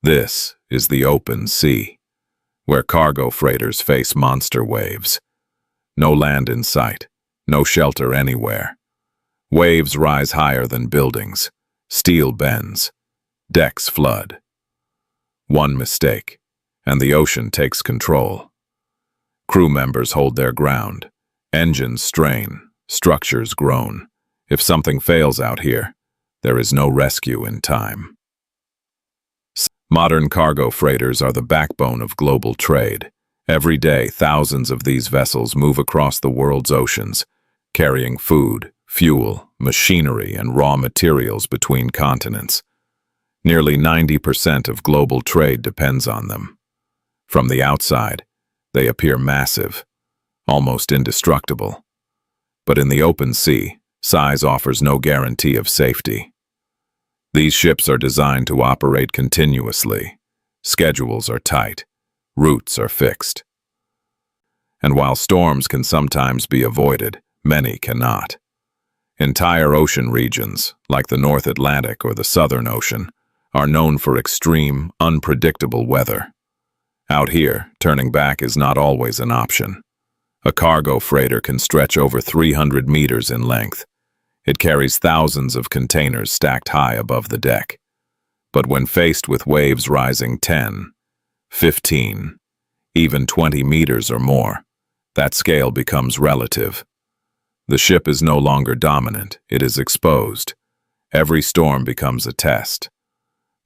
This is the open sea, where cargo freighters face monster waves. No land in sight, no shelter anywhere. Waves rise higher than buildings, steel bends, decks flood. One mistake, and the ocean takes control. Crew members hold their ground, engines strain, structures groan. If something fails out here, there is no rescue in time. Modern cargo freighters are the backbone of global trade. Every day, thousands of these vessels move across the world's oceans, carrying food, fuel, machinery, and raw materials between continents. Nearly 90% of global trade depends on them. From the outside, they appear massive, almost indestructible. But in the open sea, size offers no guarantee of safety. These ships are designed to operate continuously. Schedules are tight. Routes are fixed. And while storms can sometimes be avoided, many cannot. Entire ocean regions, like the North Atlantic or the Southern Ocean, are known for extreme, unpredictable weather. Out here, turning back is not always an option. A cargo freighter can stretch over 300 meters in length. It carries thousands of containers stacked high above the deck. But when faced with waves rising 10, 15, even 20 meters or more, that scale becomes relative. The ship is no longer dominant, it is exposed. Every storm becomes a test.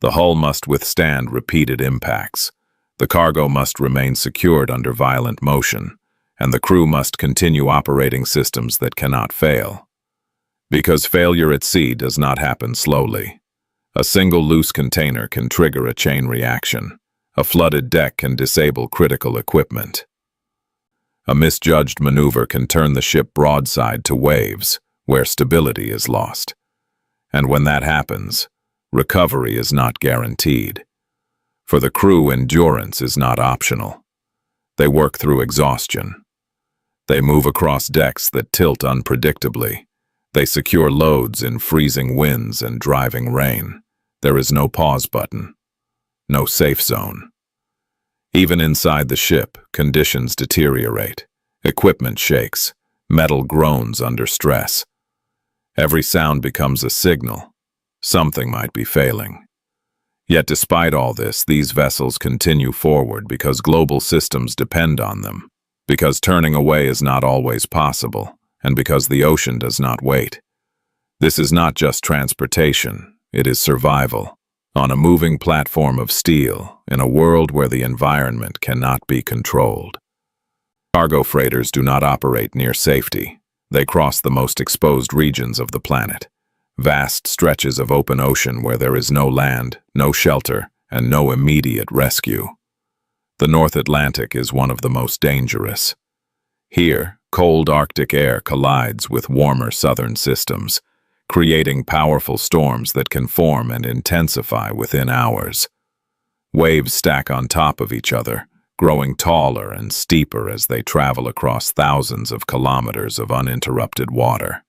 The hull must withstand repeated impacts. The cargo must remain secured under violent motion, and the crew must continue operating systems that cannot fail. Because failure at sea does not happen slowly. A single loose container can trigger a chain reaction. A flooded deck can disable critical equipment. A misjudged maneuver can turn the ship broadside to waves, where stability is lost. And when that happens, recovery is not guaranteed. For the crew, endurance is not optional. They work through exhaustion. They move across decks that tilt unpredictably. They secure loads in freezing winds and driving rain. There is no pause button, no safe zone. Even inside the ship, conditions deteriorate. Equipment shakes, metal groans under stress. Every sound becomes a signal. Something might be failing. Yet despite all this, these vessels continue forward because global systems depend on them, because turning away is not always possible, and because the ocean does not wait. This is not just transportation, it is survival. On a moving platform of steel, in a world where the environment cannot be controlled. Cargo freighters do not operate near safety. They cross the most exposed regions of the planet. Vast stretches of open ocean where there is no land, no shelter, and no immediate rescue. The North Atlantic is one of the most dangerous. Here, cold Arctic air collides with warmer southern systems, creating powerful storms that can form and intensify within hours. Waves stack on top of each other, growing taller and steeper as they travel across thousands of kilometers of uninterrupted water.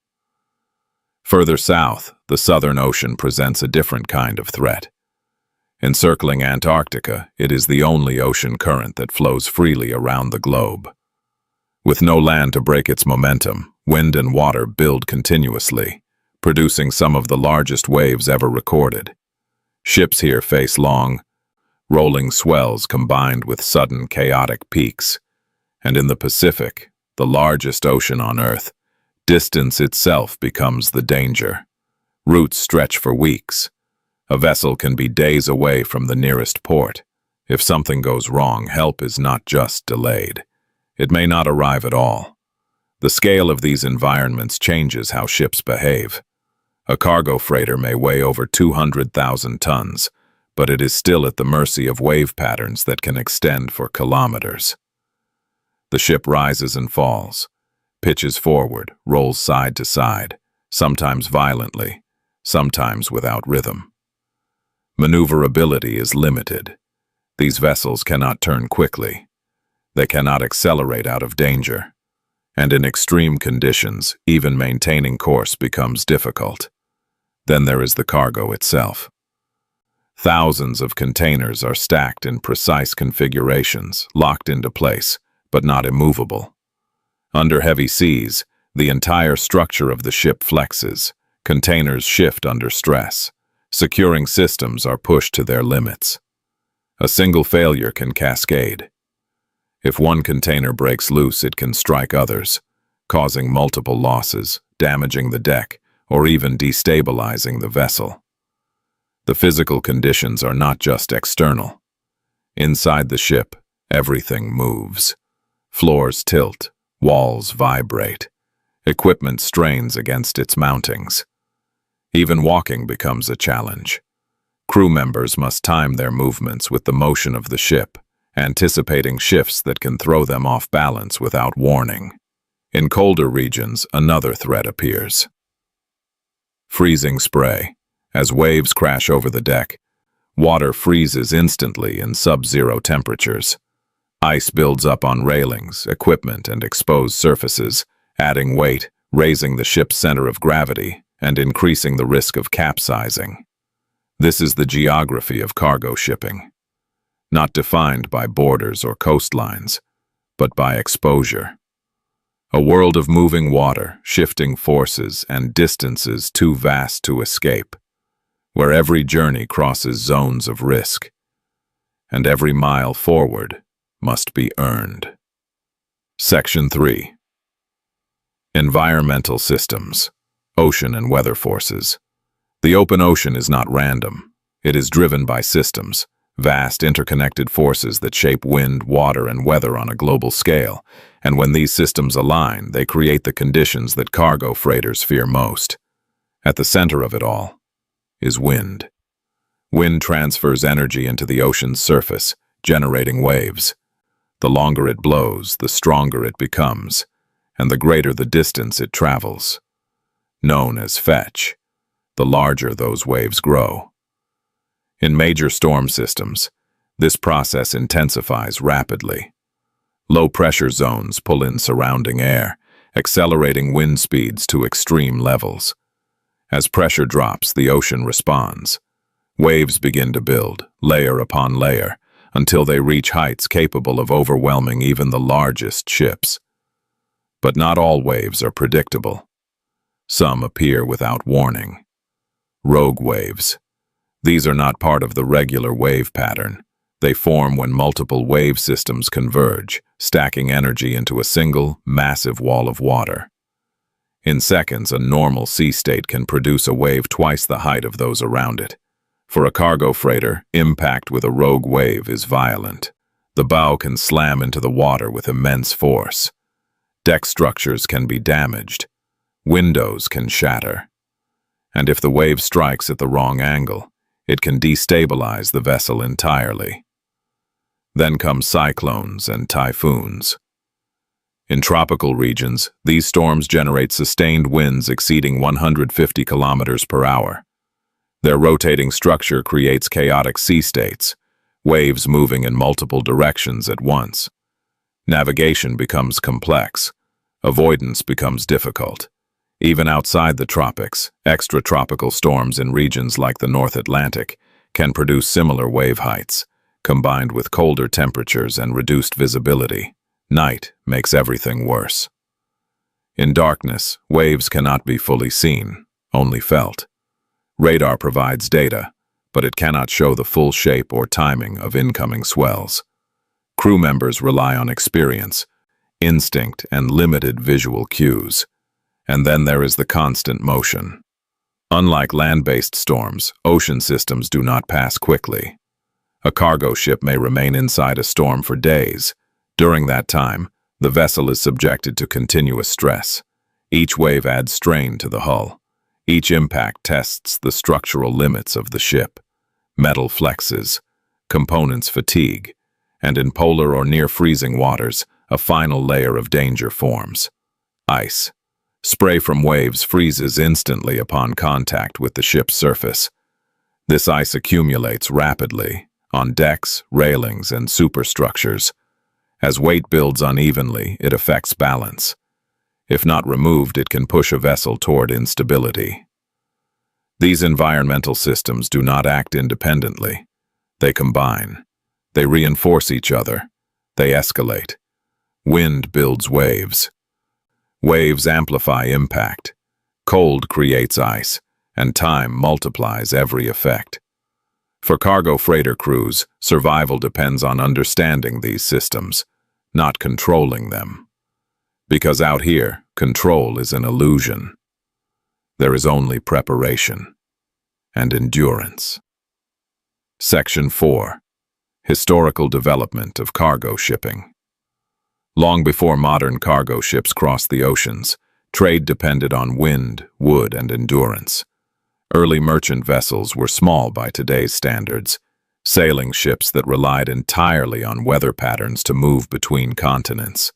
Further south, the Southern Ocean presents a different kind of threat. Encircling Antarctica, it is the only ocean current that flows freely around the globe. With no land to break its momentum, wind and water build continuously, producing some of the largest waves ever recorded. Ships here face long, rolling swells combined with sudden chaotic peaks. And in the Pacific, the largest ocean on Earth, distance itself becomes the danger. Routes stretch for weeks. A vessel can be days away from the nearest port. If something goes wrong, help is not just delayed. It may not arrive at all. The scale of these environments changes how ships behave. A cargo freighter may weigh over 200,000 tons, but it is still at the mercy of wave patterns that can extend for kilometers. The ship rises and falls, pitches forward, rolls side to side, sometimes violently, sometimes without rhythm. Maneuverability is limited. These vessels cannot turn quickly. They cannot accelerate out of danger. And in extreme conditions, even maintaining course becomes difficult. Then there is the cargo itself. Thousands of containers are stacked in precise configurations, locked into place, but not immovable. Under heavy seas, the entire structure of the ship flexes. Containers shift under stress. Securing systems are pushed to their limits. A single failure can cascade. If one container breaks loose, it can strike others, causing multiple losses, damaging the deck, or even destabilizing the vessel. The physical conditions are not just external. Inside the ship, everything moves. Floors tilt, walls vibrate. Equipment strains against its mountings. Even walking becomes a challenge. Crew members must time their movements with the motion of the ship, anticipating shifts that can throw them off balance without warning. In colder regions, another threat appears. Freezing spray. As waves crash over the deck, water freezes instantly in sub-zero temperatures. Ice builds up on railings, equipment, and exposed surfaces, adding weight, raising the ship's center of gravity, and increasing the risk of capsizing. This is the geography of cargo shipping, not defined by borders or coastlines, but by exposure. A world of moving water, shifting forces, and distances too vast to escape, where every journey crosses zones of risk, and every mile forward must be earned. Section 3. Environmental systems, ocean and weather forces. The open ocean is not random. It is driven by systems, vast interconnected forces that shape wind, water, and weather on a global scale, and when these systems align, they create the conditions that cargo freighters fear most. At the center of it all is wind. Wind transfers energy into the ocean's surface, generating waves. The longer it blows, the stronger it becomes, and the greater the distance it travels. Known as fetch, the larger those waves grow. In major storm systems, this process intensifies rapidly. Low-pressure zones pull in surrounding air, accelerating wind speeds to extreme levels. As pressure drops, the ocean responds. Waves begin to build, layer upon layer, until they reach heights capable of overwhelming even the largest ships. But not all waves are predictable. Some appear without warning. Rogue waves. These are not part of the regular wave pattern. They form when multiple wave systems converge, stacking energy into a single, massive wall of water. In seconds, a normal sea state can produce a wave twice the height of those around it. For a cargo freighter, impact with a rogue wave is violent. The bow can slam into the water with immense force. Deck structures can be damaged. Windows can shatter. And if the wave strikes at the wrong angle, it can destabilize the vessel entirely. Then come cyclones and typhoons. In tropical regions, these storms generate sustained winds exceeding 150 kilometers per hour. Their rotating structure creates chaotic sea states, waves moving in multiple directions at once. Navigation becomes complex. Avoidance becomes difficult. Even outside the tropics, extratropical storms in regions like the North Atlantic can produce similar wave heights, combined with colder temperatures and reduced visibility. Night makes everything worse. In darkness, waves cannot be fully seen, only felt. Radar provides data, but it cannot show the full shape or timing of incoming swells. Crew members rely on experience, instinct, and limited visual cues. And then there is the constant motion. Unlike land-based storms, ocean systems do not pass quickly. A cargo ship may remain inside a storm for days. During that time, the vessel is subjected to continuous stress. Each wave adds strain to the hull. Each impact tests the structural limits of the ship. Metal flexes, components fatigue, and in polar or near-freezing waters, a final layer of danger forms. Ice. Spray from waves freezes instantly upon contact with the ship's surface. This ice accumulates rapidly on decks, railings, and superstructures. As weight builds unevenly, it affects balance. If not removed, it can push a vessel toward instability. These environmental systems do not act independently. They combine. They reinforce each other. They escalate. Wind builds waves. Waves amplify impact. Cold creates ice, and time multiplies every effect. For cargo freighter crews, survival depends on understanding these systems, not controlling them. Because out here, control is an illusion. There is only preparation and endurance. Section 4. Historical development of cargo shipping. Long before modern cargo ships crossed the oceans, trade depended on wind, wood, and endurance. Early merchant vessels were small by today's standards, sailing ships that relied entirely on weather patterns to move between continents.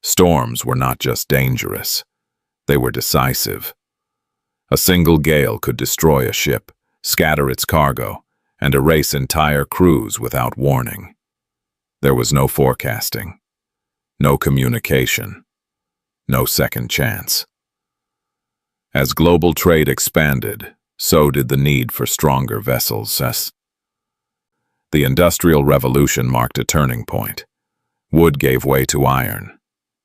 Storms were not just dangerous, they were decisive. A single gale could destroy a ship, scatter its cargo, and erase entire crews without warning. There was no forecasting, no communication, no second chance. As global trade expanded, so did the need for stronger vessels. The Industrial Revolution marked a turning point. Wood gave way to iron,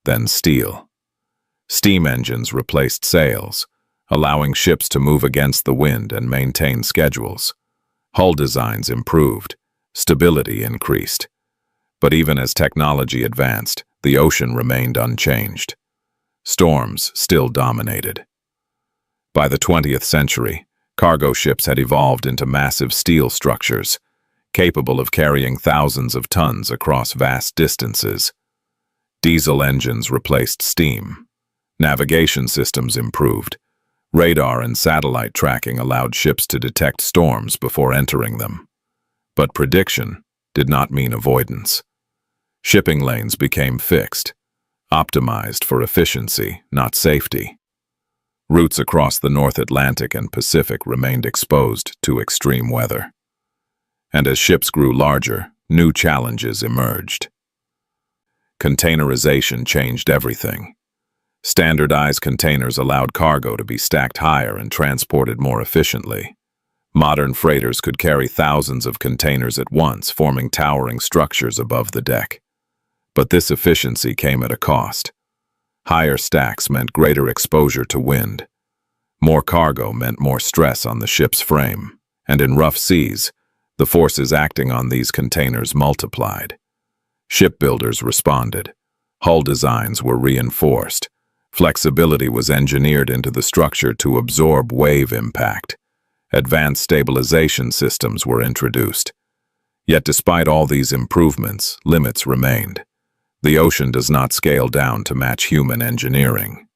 then steel. Steam engines replaced sails, allowing ships to move against the wind and maintain schedules. Hull designs improved, stability increased. But even as technology advanced, the ocean remained unchanged. Storms still dominated. By the 20th century, cargo ships had evolved into massive steel structures, capable of carrying thousands of tons across vast distances. Diesel engines replaced steam. Navigation systems improved. Radar and satellite tracking allowed ships to detect storms before entering them. But prediction did not mean avoidance. Shipping lanes became fixed, optimized for efficiency, not safety. Routes across the North Atlantic and Pacific remained exposed to extreme weather. And as ships grew larger, new challenges emerged. Containerization changed everything. Standardized containers allowed cargo to be stacked higher and transported more efficiently. Modern freighters could carry thousands of containers at once, forming towering structures above the deck. But this efficiency came at a cost. Higher stacks meant greater exposure to wind. More cargo meant more stress on the ship's frame, and in rough seas, the forces acting on these containers multiplied. Shipbuilders responded. Hull designs were reinforced. Flexibility was engineered into the structure to absorb wave impact. Advanced stabilization systems were introduced. Yet despite all these improvements, limits remained. The ocean does not scale down to match human engineering.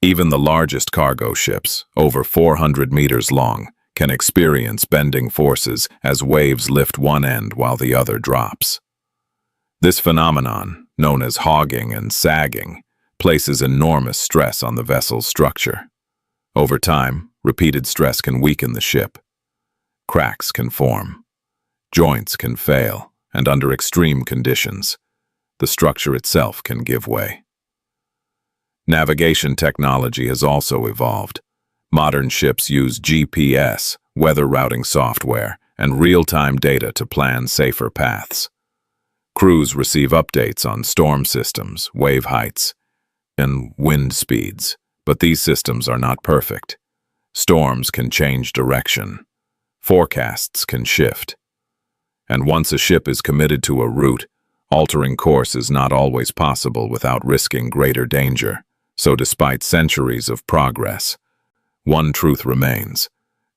Even the largest cargo ships, over 400 meters long, can experience bending forces as waves lift one end while the other drops. This phenomenon, known as hogging and sagging, places enormous stress on the vessel's structure. Over time, repeated stress can weaken the ship. Cracks can form. Joints can fail, and under extreme conditions, the structure itself can give way. Navigation technology has also evolved. Modern ships use GPS, weather routing software, and real-time data to plan safer paths. Crews receive updates on storm systems, wave heights, and wind speeds, but these systems are not perfect. Storms can change direction. Forecasts can shift. And once a ship is committed to a route, altering course is not always possible without risking greater danger. So despite centuries of progress, one truth remains.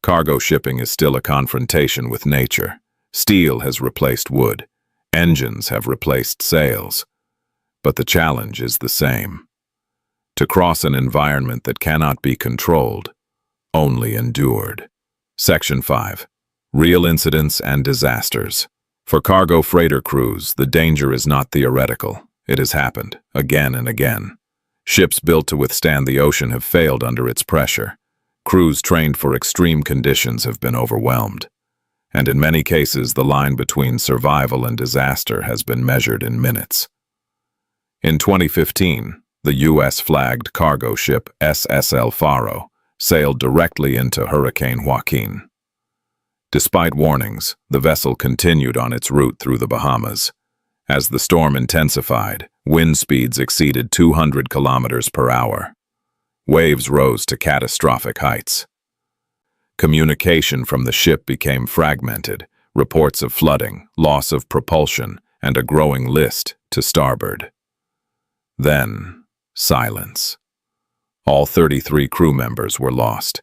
Cargo shipping is still a confrontation with nature. Steel has replaced wood. Engines have replaced sails. But the challenge is the same. To cross an environment that cannot be controlled, only endured. Section 5. Real incidents and disasters. For cargo freighter crews, the danger is not theoretical. It has happened, again and again. Ships built to withstand the ocean have failed under its pressure. Crews trained for extreme conditions have been overwhelmed. And in many cases, the line between survival and disaster has been measured in minutes. In 2015, the U.S. flagged cargo ship SSL Faro sailed directly into Hurricane Joaquin. Despite warnings, the vessel continued on its route through the Bahamas. As the storm intensified, wind speeds exceeded 200 kilometers per hour. Waves rose to catastrophic heights. Communication from the ship became fragmented, reports of flooding, loss of propulsion, and a growing list to starboard. Then, silence. All 33 crew members were lost.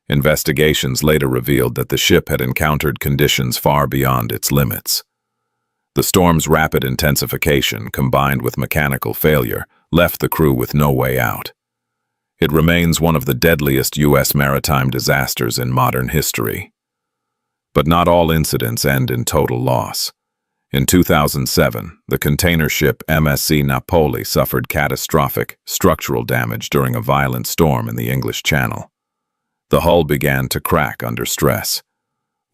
Investigations later revealed that the ship had encountered conditions far beyond its limits. The storm's rapid intensification, combined with mechanical failure, left the crew with no way out. It remains one of the deadliest U.S. maritime disasters in modern history. But not all incidents end in total loss. In 2007, the container ship MSC Napoli suffered catastrophic structural damage during a violent storm in the English Channel. The hull began to crack under stress.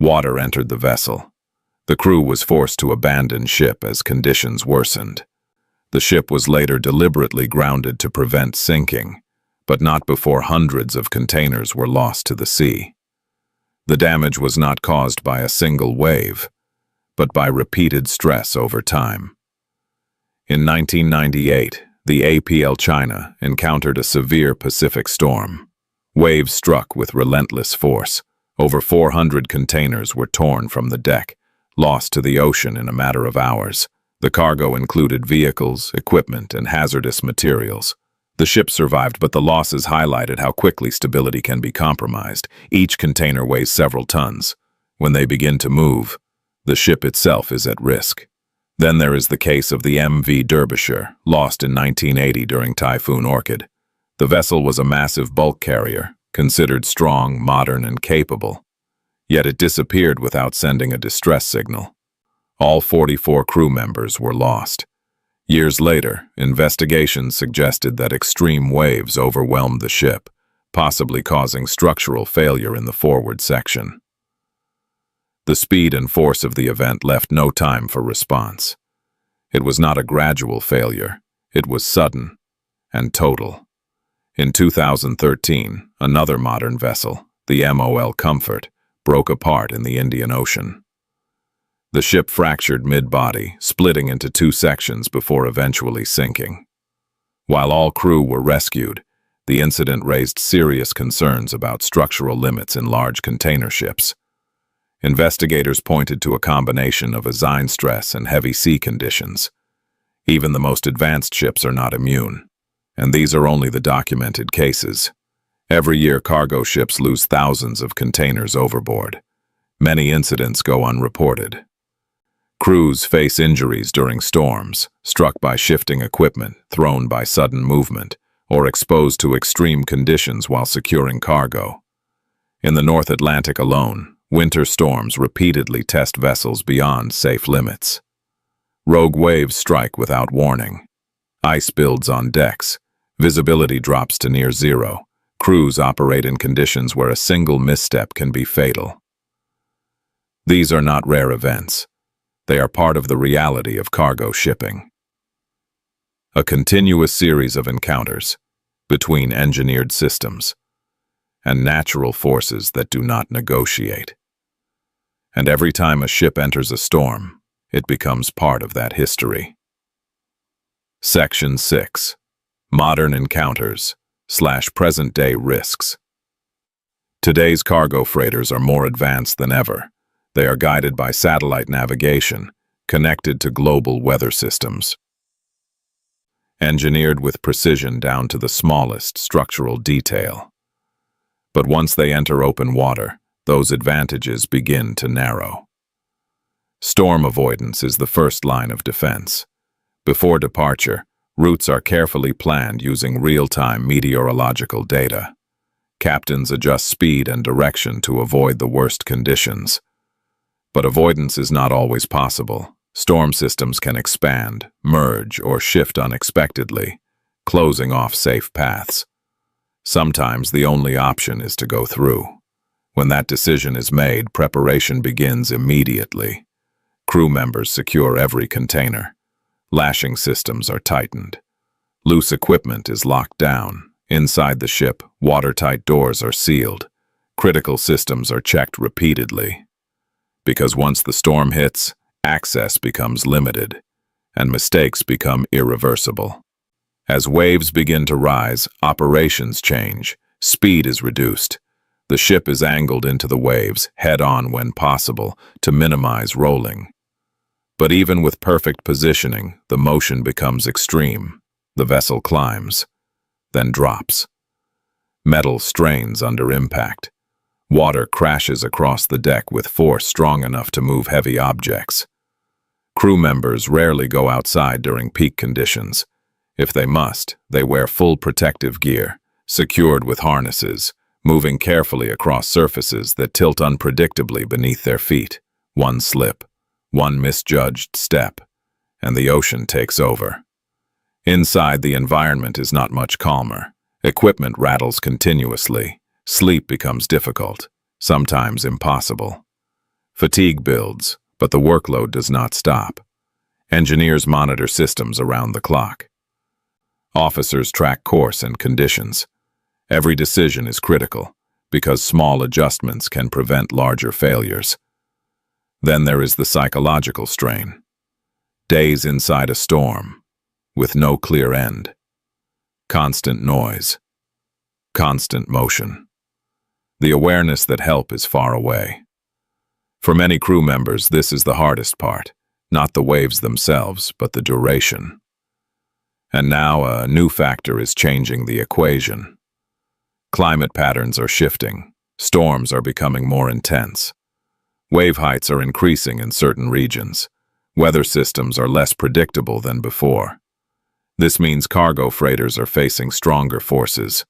Water entered the vessel. The crew was forced to abandon ship as conditions worsened. The ship was later deliberately grounded to prevent sinking, but not before hundreds of containers were lost to the sea. The damage was not caused by a single wave, but by repeated stress over time. In 1998, the APL China encountered a severe Pacific storm. Waves struck with relentless force. Over 400 containers were torn from the deck, lost to the ocean in a matter of hours. The cargo included vehicles, equipment, and hazardous materials. The ship survived, but the losses highlighted how quickly stability can be compromised. Each container weighs several tons. When they begin to move, the ship itself is at risk. Then there is the case of the MV Derbyshire, lost in 1980 during Typhoon Orchid. The vessel was a massive bulk carrier, considered strong, modern, and capable. Yet it disappeared without sending a distress signal. All 44 crew members were lost. Years later, investigations suggested that extreme waves overwhelmed the ship, possibly causing structural failure in the forward section. The speed and force of the event left no time for response. It was not a gradual failure, it was sudden and total. In 2013, another modern vessel, the MOL Comfort, broke apart in the Indian Ocean. The ship fractured mid-body, splitting into two sections before eventually sinking. While all crew were rescued, the incident raised serious concerns about structural limits in large container ships. Investigators pointed to a combination of design stress and heavy sea conditions. Even the most advanced ships are not immune, and these are only the documented cases. Every year, cargo ships lose thousands of containers overboard. Many incidents go unreported. Crews face injuries during storms, struck by shifting equipment, thrown by sudden movement, or exposed to extreme conditions while securing cargo. In the North Atlantic alone, winter storms repeatedly test vessels beyond safe limits. Rogue waves strike without warning. Ice builds on decks. Visibility drops to near zero. Crews operate in conditions where a single misstep can be fatal. These are not rare events. They are part of the reality of cargo shipping. A continuous series of encounters between engineered systems and natural forces that do not negotiate. And every time a ship enters a storm, it becomes part of that history. Section 6. Modern Encounters / Present-Day Risks. Today's cargo freighters are more advanced than ever. They are guided by satellite navigation, connected to global weather systems. Engineered with precision down to the smallest structural detail. But once they enter open water, those advantages begin to narrow. Storm avoidance is the first line of defense. Before departure, routes are carefully planned using real-time meteorological data. Captains adjust speed and direction to avoid the worst conditions. But avoidance is not always possible. Storm systems can expand, merge, or shift unexpectedly, closing off safe paths. Sometimes the only option is to go through. When that decision is made, preparation begins immediately. Crew members secure every container. Lashing systems are tightened. Loose equipment is locked down, Inside the ship, watertight doors are sealed. Critical systems are checked repeatedly. Because once the storm hits, access becomes limited, and mistakes become irreversible. As waves begin to rise, operations change. Speed is reduced. The ship is angled into the waves, head-on when possible, to minimize rolling. But even with perfect positioning, the motion becomes extreme. The vessel climbs, then drops. Metal strains under impact. Water crashes across the deck with force strong enough to move heavy objects. Crew members rarely go outside during peak conditions. If they must, they wear full protective gear, secured with harnesses, moving carefully across surfaces that tilt unpredictably beneath their feet. One slip, one misjudged step, and the ocean takes over. Inside, the environment is not much calmer. Equipment rattles continuously. Sleep becomes difficult, sometimes impossible. Fatigue builds, but the workload does not stop. Engineers monitor systems around the clock. Officers track course and conditions. Every decision is critical, because small adjustments can prevent larger failures. Then there is the psychological strain. Days inside a storm, with no clear end. Constant noise. Constant motion. The awareness that help is far away. For many crew members, this is the hardest part, not the waves themselves, but the duration. And now a new factor is changing the equation. Climate patterns are shifting. Storms are becoming more intense. Wave heights are increasing in certain regions. Weather systems are less predictable than before. This means cargo freighters are facing stronger forces,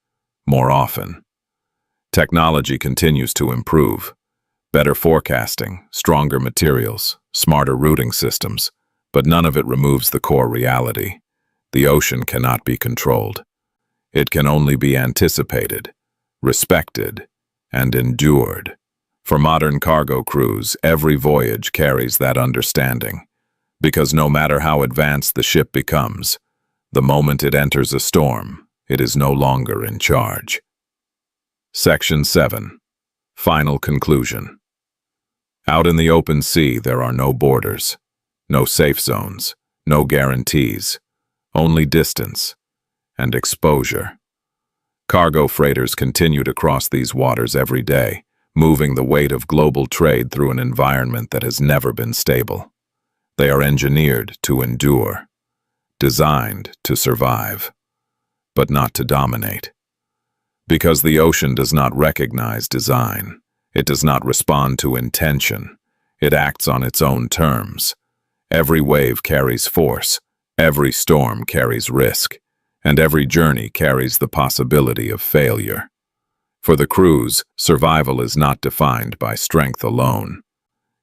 more often. Technology continues to improve. Better forecasting, stronger materials, smarter routing systems, but none of it removes the core reality. The ocean cannot be controlled. It can only be anticipated, respected, and endured. For modern cargo crews, every voyage carries that understanding, because no matter how advanced the ship becomes, the moment it enters a storm, it is no longer in charge. Section 7. Final conclusion. Out in the open sea, there are no borders, no safe zones, no guarantees, only distance and exposure. Cargo freighters continue to cross these waters every day, moving the weight of global trade through an environment that has never been stable. They are engineered to endure, designed to survive, but not to dominate. Because the ocean does not recognize design, it does not respond to intention, it acts on its own terms. Every wave carries force, every storm carries risk, and every journey carries the possibility of failure. For the crews, survival is not defined by strength alone.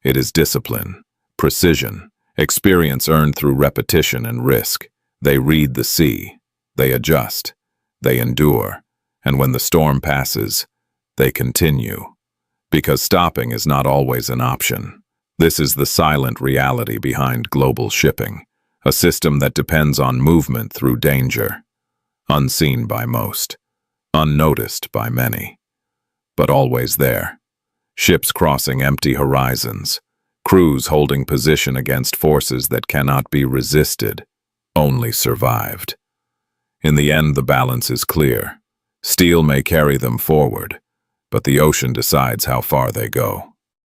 It is discipline, precision, experience earned through repetition and risk. They read the sea, they adjust, they endure, and when the storm passes, they continue. Because stopping is not always an option. This is the silent reality behind global shipping, a system that depends on movement through danger, unseen by most, unnoticed by many, but always there. Ships crossing empty horizons, crews holding position against forces that cannot be resisted, only survived. In the end, the balance is clear. Steel may carry them forward, but the ocean decides how far they go.